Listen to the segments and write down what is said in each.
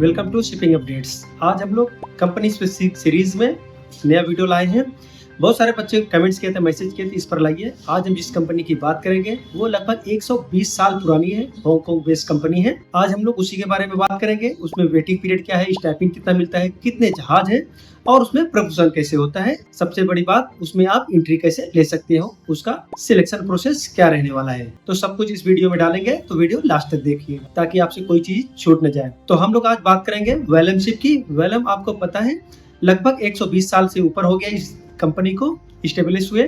Welcome to shipping updates. आज हम लोग कंपनी स्पेसिफिक सीरीज में नया वीडियो लाए हैं। बहुत सारे बच्चे कमेंट्स किए थे, मैसेज किए थे, इस पर लाइए। आज हम जिस कंपनी की बात करेंगे वो लगभग 120 साल पुरानी है, हांगकांग बेस्ड कंपनी है। आज हम लोग उसी के बारे में बात करेंगे। उसमें वेटिंग पीरियड क्या है, स्टाइपेंड कितना मिलता है, कितने जहाज हैं और उसमें प्रमोशन कैसे होता है। सबसे बड़ी बात, उसमें आप एंट्री कैसे ले सकते हो, उसका सिलेक्शन प्रोसेस क्या रहने वाला है। तो सब कुछ इस वीडियो में डालेंगे, तो वीडियो लास्ट तक देखिए ताकि आपसे कोई चीज छूट न जाए। तो हम लोग आज बात करेंगे वेलम शिप की। वेलम आपको पता है लगभग 120 साल से ऊपर हो गया इस कंपनी को इस्टेब्लिश हुए।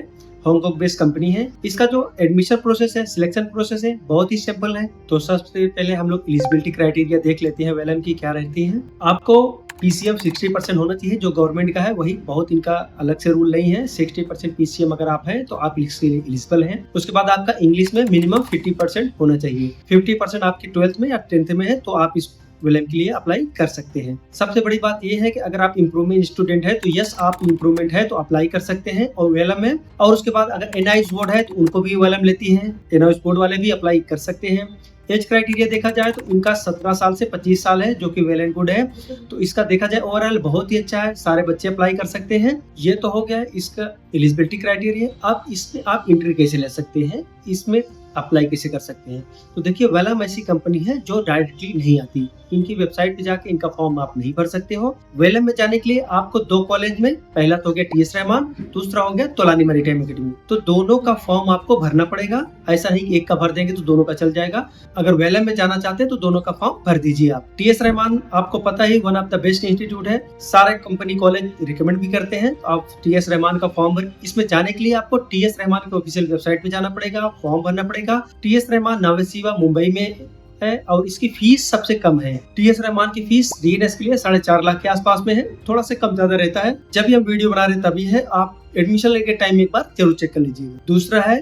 हांगकांग बेस्ड कंपनी है। इसका जो एडमिशन प्रोसेस है, सिलेक्शन प्रोसेस है, बहुत ही सिंपल है। तो सबसे पहले हम लोग एलिजिबिलिटी क्राइटेरिया देख लेते हैं वेलम की क्या रहती है। आपको पीसीएम 60% होना चाहिए, जो गवर्नमेंट का है वही, बहुत इनका अलग से रूल नहीं है। 60% पीसीएम अगर आप है तो आप इसके लिए एलिजिबल हैं। उसके बाद आपका इंग्लिश में मिनिमम 50% होना चाहिए। 50% आपकी 12th में या 10th में है तो आप इस वेलम के लिए अप्लाई कर सकते हैं। सबसे बड़ी बात यह है कि अगर आप इम्प्रूवमेंट स्टूडेंट है तो यस, आप इम्प्रूवमेंट है तो अप्लाई कर सकते हैं और वेलम में। और उसके बाद अगर एनआईएस बोर्ड है तो उनको भी वेलम लेती है, एनआईएस बोर्ड वाले भी अप्लाई कर सकते हैं। एज क्राइटेरिया देखा जाए तो इनका 17 साल से 25 साल है, जो कि वेल एंड गुड है। तो इसका देखा जाए ओवरऑल बहुत ही अच्छा है, सारे बच्चे अप्लाई कर सकते हैं। ये तो हो गया इसका एलिजिबिलिटी क्राइटेरिया। अब इसमें आप एंट्री कैसे ले सकते हैं, इसमें अप्लाई कैसे कर सकते हैं। तो देखिए, वेलम ऐसी कंपनी है जो डायरेक्टली नहीं आती। इनकी वेबसाइट पे जाके इनका फॉर्म आप नहीं भर सकते हो। वेलम में जाने के लिए आपको 2 कॉलेज में, पहला तो हो गया टीएस रहमान, दूसरा हो गया तोलानी मैरीटाइम एकेडमी। तो दोनों का फॉर्म आपको भरना पड़ेगा। ऐसा ही एक का भर देंगे तो दोनों का चल जाएगा। अगर वेलम में जाना चाहते हैं तो दोनों का फॉर्म भर दीजिए आप। टीएस रहमान आपको पता ही one of the best institute है, सारे कंपनी कॉलेज रिकमेंड भी करते हैं। तो आप टीएस रहमान का फॉर्म भर। इसमें जाने के लिए आपको टीएस रहमान के ऑफिशियल वेबसाइट पे जाना पड़ेगा, फॉर्म भरना पड़ेगा। टीएस रहमान नवसेवा मुंबई में है और इसकी फीस सबसे कम है। टीएस रहमान की फीस डीएनएस के लिए 4.5 लाख के आसपास में है, थोड़ा सा कम ज्यादा रहता है। जब भी हम वीडियो बना रहे तभी है, आप एडमिशन लेके टाइम एक बार जरूर चेक कर लीजिएगा। दूसरा है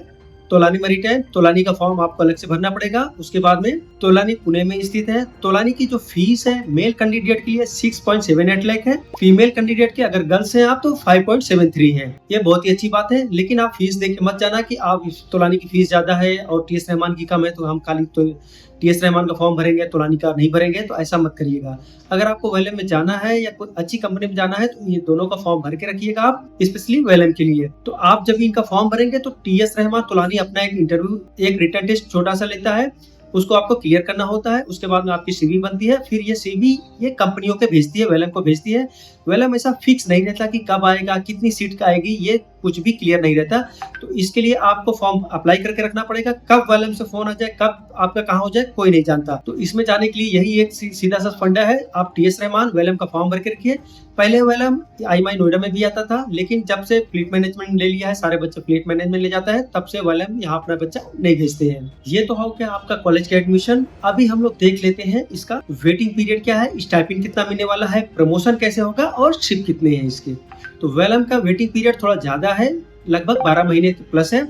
तोलानी मैरीटाइम। तोलानी का फॉर्म आपको अलग से भरना पड़ेगा। उसके बाद में तोलानी पुणे में स्थित है। तोलानी की जो फीस है मेल कैंडिडेट के लिए 6.78 लाख है, फीमेल कैंडिडेट के अगर गर्ल्स हैं आप तो 5.73 है। ये बहुत ही अच्छी बात है। लेकिन आप फीस देख के मत जाना कि आप तोलानी की फीस ज्यादा है और टीएस रहमान की कम है तो हम खाली तो टीएस रहमान का फॉर्म भरेंगे, तोलानी का नहीं भरेंगे, तो ऐसा मत करिएगा। अगर आपको वेलम में जाना है या कोई अच्छी कंपनी में जाना है तो ये दोनों का फॉर्म भर के रखिएगा आप, स्पेशली वेलम के लिए। तो आप जब इनका फॉर्म भरेंगे तो टीएस रहमान तोलानी अपना एक इंटरव्यू, एक रिटन टेस्ट छोटा सा लेता है, उसको आपको क्लियर करना होता है। उसके बाद में आपकी सीवी बनती है, फिर ये सीवी ये कंपनियों के भेजती है, वेलम को भेजती है। वेलम ऐसा फिक्स नहीं रहता कि कब आएगा, कितनी सीट का आएगी, ये कुछ भी क्लियर नहीं रहता। तो इसके लिए आपको फॉर्म अप्लाई करके रखना पड़ेगा। कब वेलम से फोन आ जाए, कब आपका कहाँ हो जाए, कोई नहीं जानता। तो इसमें जाने के लिए यही एक सीधा सा फंडा है। आप टीएस रहमान वेलम का फॉर्म भर के रखिए। पहले वेलम आईएमआई नोएडा में भी आता था, लेकिन जब से फ्लीट मैनेजमेंट ले लिया है, सारे बच्चे फ्लीट मैनेजमेंट ले जाता है, तब से वेलम यहाँ अपना बच्चा नहीं भेजते हैं। ये तो हो गया आपका कॉलेज का एडमिशन। अभी हम लोग देख लेते हैं इसका वेटिंग पीरियड क्या है, स्टाइपेंड कितना मिलने वाला है, प्रमोशन कैसे होगा और शिप कितने हैं इसके। तो वेलम का वेटिंग पीरियड थोड़ा ज्यादा है, लगभग 12 महीने प्लस है।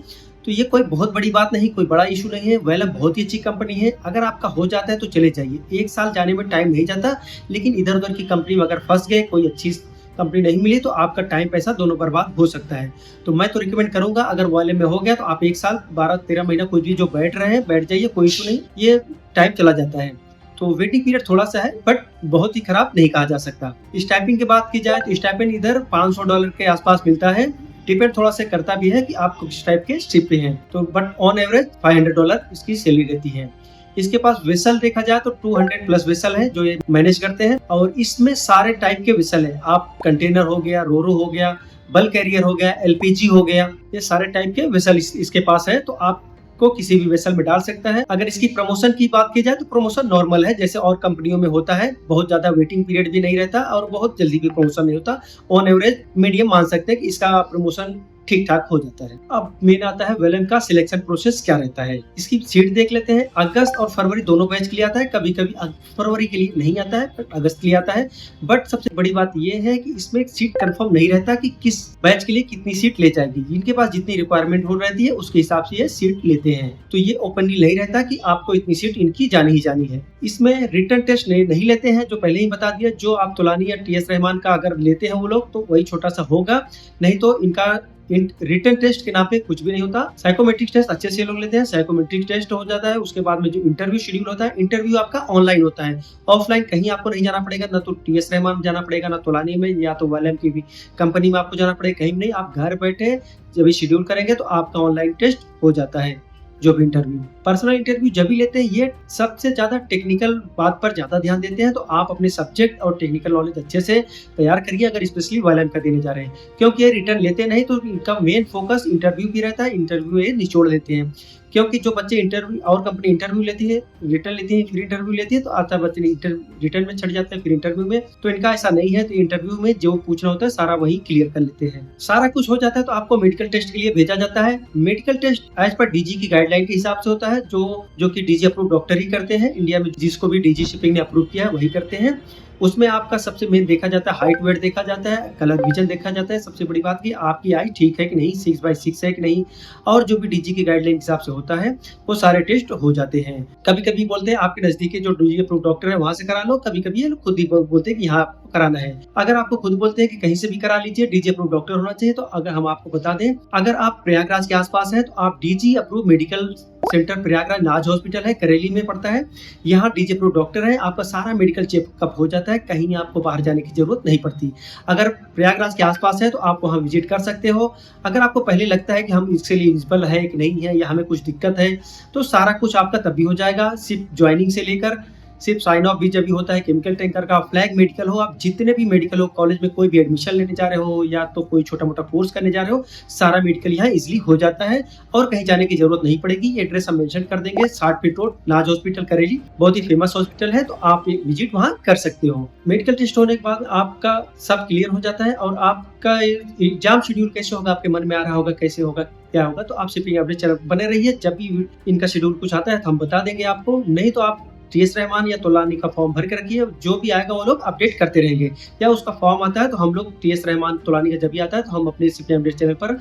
तो ये कोई बहुत बड़ी बात नहीं, कोई बड़ा इशू नहीं है। वेलम बहुत ही अच्छी कंपनी है। अगर आपका हो जाता है तो चले जाइए, 1 साल जाने में टाइम नहीं जाता। लेकिन इधर उधर की कंपनी में अगर फंस गए, कोई अच्छी कंपनी नहीं मिली, तो आपका टाइम पैसा दोनों बर्बाद हो सकता है। तो मैं तो रिकमेंड करूंगा, अगर वेलम में हो गया तो आप 1 साल 12-13 महीना कोई भी जो बैठ रहे हैं बैठ जाइए, कोई इशू नहीं, ये टाइम चला जाता है। तो वेटिंग पीरियड थोड़ा सा है, बट बहुत ही खराब नहीं कहा जा सकता। स्टाइपेंड की बात की जाए तो स्टाइपेंड इधर $500 के आसपास मिलता है। डिपेंड थोड़ा सा करता भी है कि आप किस टाइप के शिप पे हैं। तो बट ऑन एवरेज $500 इसकी सैलरी रहती है। इसके पास वेसल देखा जाए तो 200 प्लस वेसल है जो ये मैनेज करते हैं, और इसमें सारे टाइप के वेसल है। आप कंटेनर हो गया, रोरो हो गया, बल्क कैरियर हो गया, एलपीजी हो गया, ये सारे टाइप के वेसल इसके पास है। तो आप को किसी भी वेसल में डाल सकता है। अगर इसकी प्रमोशन की बात की जाए तो प्रमोशन नॉर्मल है, जैसे और कंपनियों में होता है। बहुत ज्यादा वेटिंग पीरियड भी नहीं रहता और बहुत जल्दी भी प्रमोशन नहीं होता। ऑन एवरेज मीडियम मान सकते हैं कि इसका प्रमोशन ठीक ठाक हो जाता है। अब मेन आता है वेलम का सिलेक्शन प्रोसेस क्या रहता है। इसकी सीट देख लेते हैं। अगस्त और फरवरी दोनों बैच के लिए आता है, कभी कभी फरवरी के लिए नहीं आता है, बट अगस्त के लिए आता है। बट सबसे बड़ी बात यह है कि इसमें सीट कंफर्म नहीं रहता कि किस बैच के लिए कितनी सीट ले जाएगी। इनके पास जितनी रिक्वायरमेंट हो रहती है उसके हिसाब से ये सीट लेते हैं। तो ये ओपनली नहीं रहता कि आपको इतनी सीट इनकी जानी ही जानी है। इसमें रिटर्न टेस्ट नहीं लेते हैं, जो पहले ही बता दिया। जो आप तोलानी या टीएस रहमान का अगर लेते हैं वो लोग, तो वही छोटा सा होगा, नहीं तो इनका रिटन टेस्ट के नाम पे कुछ भी नहीं होता। साइकोमेट्रिक टेस्ट अच्छे से लोग लेते हैं, साइकोमेट्रिक टेस्ट हो जाता है। उसके बाद में जो इंटरव्यू शेड्यूल होता है, इंटरव्यू आपका ऑनलाइन होता है, ऑफलाइन कहीं आपको नहीं जाना पड़ेगा, ना तो टीएस रहमान जाना पड़ेगा, ना तोलानी में या तो वालम की भी कंपनी में आपको जाना पड़ेगा, कहीं नहीं। आप घर बैठे जब शेड्यूल करेंगे तो आपका ऑनलाइन टेस्ट हो जाता है। जो भी इंटरव्यू, पर्सनल इंटरव्यू जब भी लेते हैं, ये सबसे ज्यादा टेक्निकल बात पर ज्यादा ध्यान देते हैं, तो आप अपने सब्जेक्ट और टेक्निकल नॉलेज अच्छे से तैयार करिए अगर स्पेशली वायलिन का देने जा रहे हैं, क्योंकि ये रिटर्न लेते नहीं तो इनका मेन फोकस इंटरव्यू भी रहता है, इंटरव्यू ये निचोड़ देते हैं। क्योंकि जो बच्चे इंटरव्यू और कंपनी इंटरव्यू लेती है, रिटर्न लेती है, फिर इंटरव्यू लेती है, तो आता बच्चे रिटर्न में चढ़ जाते हैं, फिर इंटरव्यू में। तो इनका ऐसा नहीं है, तो इंटरव्यू में जो पूछना होता है सारा वही क्लियर कर लेते हैं। सारा कुछ हो जाता है तो आपको मेडिकल टेस्ट के लिए भेजा जाता है। Medical test as per DG की गाइडलाइन के हिसाब से होता है, जो कि डीजी अप्रूव डॉक्टर ही करते हैं इंडिया में, जिसको भी डीजी शिपिंग ने अप्रूव किया है वही करते हैं। उसमें आपका सबसे मेन देखा जाता है हाइट वेट देखा जाता है, कलर विजन देखा जाता है, सबसे बड़ी बात कि आपकी आई ठीक है कि नहीं, 6/6 है कि नहीं, और जो भी डीजी की गाइडलाइन के हिसाब से होता है वो सारे टेस्ट हो जाते हैं। कभी कभी बोलते हैं आपके नजदीक जो डीजी अप्रूव डॉक्टर है वहां से करा लो, कभी कभी ये लोग खुद ही बोलते हैं कि यहाँ आपको कराना है। अगर आपको खुद बोलते हैं कि कहीं से भी करा लीजिए, डीजी अप्रूव डॉक्टर होना चाहिए, तो अगर हम आपको बता दें, अगर आप प्रयागराज के आसपास है तो आप DG approve medical centre Prayagraj नाज हॉस्पिटल है, करेली में पड़ता है, यहाँ डीजी अप्रूव डॉक्टर है, आपका सारा मेडिकल चेकअप हो जाता है, कहीं आपको बाहर जाने की जरूरत नहीं पड़ती। अगर प्रयागराज के आसपास है तो आप वहाँ विजिट कर सकते हो। अगर आपको पहले लगता है कि हम इसके लिए एलिजिबल है कि नहीं है या हमें कुछ दिक्कत है, तो सारा कुछ आपका तभी हो जाएगा, सिर्फ ज्वाइनिंग से लेकर सिर्फ साइन ऑफ भी जब भी होता है, केमिकल टैंकर का, फ्लैग मेडिकल हो, आप जितने भी मेडिकल हो, कॉलेज में कोई भी एडमिशन लेने जा रहे हो या तो कोई छोटा मोटा कोर्स करने जा रहे हो, सारा मेडिकल यहाँ इजिली हो जाता है और कहीं जाने की जरूरत नहीं पड़ेगी। एड्रेस हम मेंशन कर देंगे, 60 फीट रोड, नाज हॉस्पिटल करेली, बहुत ही फेमस हॉस्पिटल है, तो आप एक विजिट वहाँ कर सकते हो। मेडिकल टेस्ट होने के बाद आपका सब क्लियर हो जाता है और आपका एग्जाम शेड्यूल कैसे होगा आपके मन में आ रहा होगा, कैसे होगा क्या होगा, तो आप शिपिंग अपडेट चैनल बने रहिए। जब भी इनका शेड्यूल कुछ आता है तो हम बता देंगे आपको, नहीं तो आप टीएस रहमान या तोलानी का फॉर्म भर के रखिए, जो भी आएगा वो लोग अपडेट करते रहेंगे। या उसका फॉर्म आता है तो हम लोग टीएस रहमान तोलानी का जब भी आता है तो हम अपने शिपिंग अपडेट चैनल पर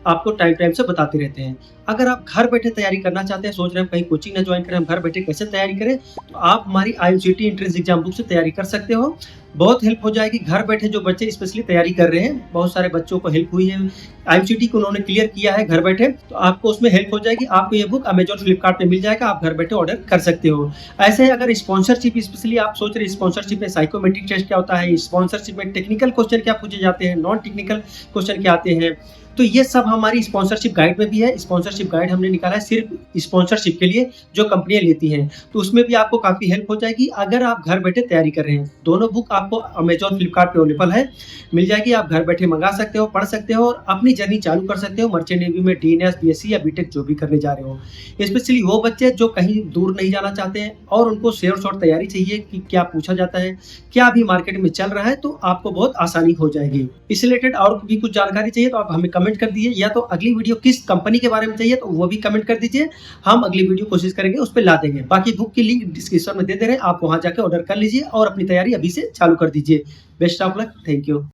आपको टाइम से बताते रहते हैं। अगर आप घर बैठे तैयारी करना चाहते हैं, सोच रहे हैं कहीं कोचिंग ना ज्वाइन करें, हम घर बैठे कैसे तैयारी करें, तो आप हमारी IMCT एंट्रेंस एग्जाम बुक से तैयारी कर सकते हो। बहुत हेल्प हो जाएगी। घर बैठे जो बच्चे स्पेशली तैयारी कर रहे हैं, बहुत सारे बच्चों को हेल्प हुई है, IMCT को उन्होंने क्लियर किया है घर बैठे, तो आपको उसमें हेल्प हो जाएगी। आपको ये बुक अमेजॉन फ्लिपकार्ट पे मिल जाएगा, आप घर बैठे ऑर्डर कर सकते हो। ऐसे अगर स्पॉन्सरशिप, स्पेशली आप सोच रहे स्पॉन्सरशिप में साइकोमेट्रिक टेस्ट क्या होता है, स्पॉन्सरशिप में टेक्निकल क्वेश्चन क्या पूछे जाते हैं, नॉन टेक्निकल क्वेश्चन क्या आते हैं, तो ये सब हमारी स्पॉन्सरशिप गाइड में भी है। स्पॉन्सरशिप गाइड हमने निकाला है सिर्फ स्पॉन्सरशिप के लिए जो कंपनियां लेती हैं, तो उसमें भी आपको काफी हेल्प हो जाएगी अगर आप घर बैठे तैयारी कर रहे हैं। दोनों बुक आपको अमेजॉन फ्लिपकार्ट पे अवेलेबल है, मिल जाएगी, आप घर बैठे मंगा सकते हो, पढ़ सकते हो और अपनी जर्नी चालू कर सकते हो मर्चेंट नेवी में, DNS, BSc या बीटेक जो भी करने जा रहे हो। स्पेशली वो बच्चे जो कहीं दूर नहीं जाना चाहते हैं और उनको शेयर शॉर्ट तैयारी चाहिए कि क्या पूछा जाता है, क्या अभी मार्केट में चल रहा है, तो आपको बहुत आसानी हो जाएगी। इस रिलेटेड और भी कुछ जानकारी चाहिए तो आप हमें कमेंट कर दीजिए, या तो अगली वीडियो किस कंपनी के बारे में चाहिए तो वो भी कमेंट कर दीजिए, हम अगली वीडियो कोशिश करेंगे उस पर ला देंगे। बाकी बुक की लिंक डिस्क्रिप्शन में दे दे रहे हैं, आप वहां जाकर ऑर्डर कर लीजिए और अपनी तैयारी अभी से चालू कर दीजिए। Best of luck, thank you.